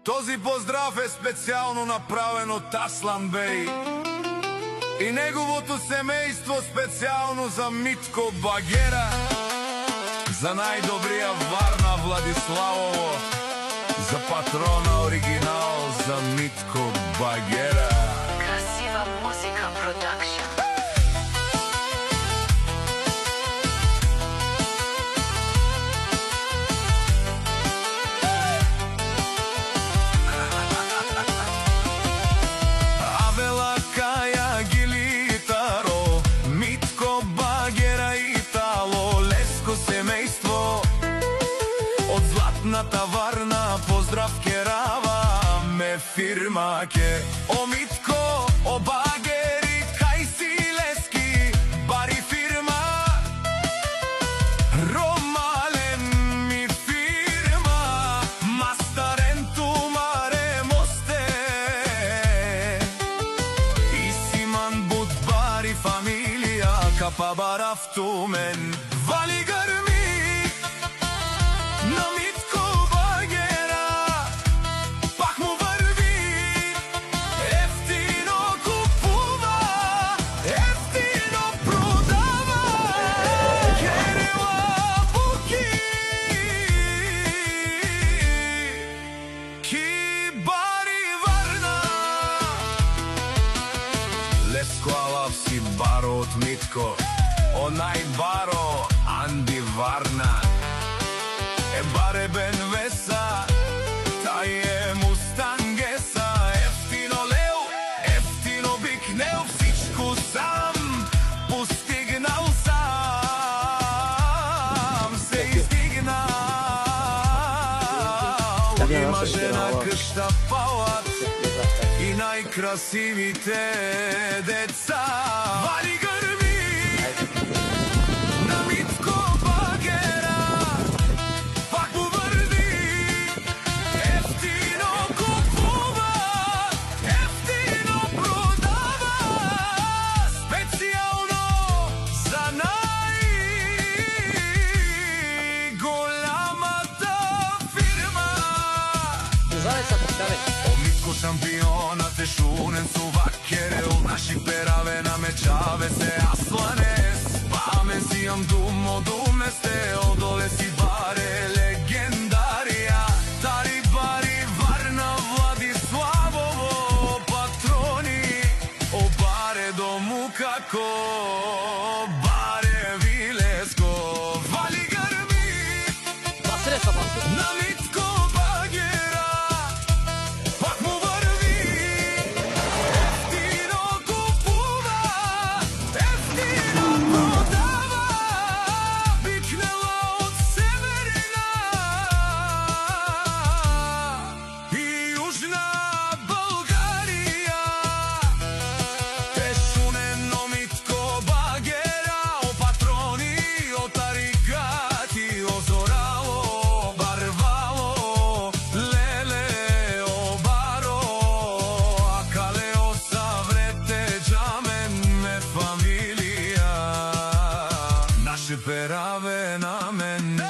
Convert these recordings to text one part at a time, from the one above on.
Този поздрав е специјално направен од Аслан Беј и неговото семејство, специјално за Митко Багера, за најдобрија Варна Владиславово, за патрона оригинал, за Митко Багера. Красива музика продакшн. Златната Варна, поздрав ке рава ме фирма ке. О Митко, о Багери, кај си лески, бари фирма. Ромален ми фирма, мастарен тумаре мосте. И Симан Буд бари фамилија, капа барав тумен. Вали грми на Митко Багера, пак му върви, ефтино купува, ефтино продава. Керела буки, ки бари Варна. Леско алав си баро от Митко, онај баро Анди Варна. Е баре бен веса, тај е мустангеса. Ефтино леу, ефтино бикнел, всичко сам постигнал, сам се издигнал. Има жена къща палат и најкрасивите деца. Вали грми на Митко Багера, шампионът е шунен сувакерел, наши пераве на мечаве се Асланес. Памен си ам думо думесте, одоле си баре легендарија. Тари бари Варна Владиславово, патрони, о баре дому како баре Вилеско. Вали грми на Митко Багера, пераве на мен.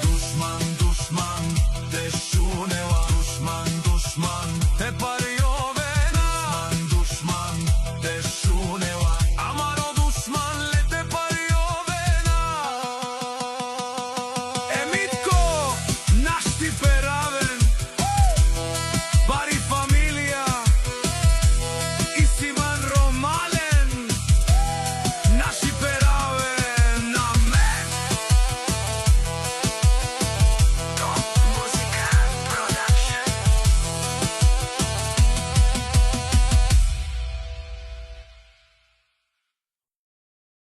Душман, душман, те шунела. Душман, душман, те па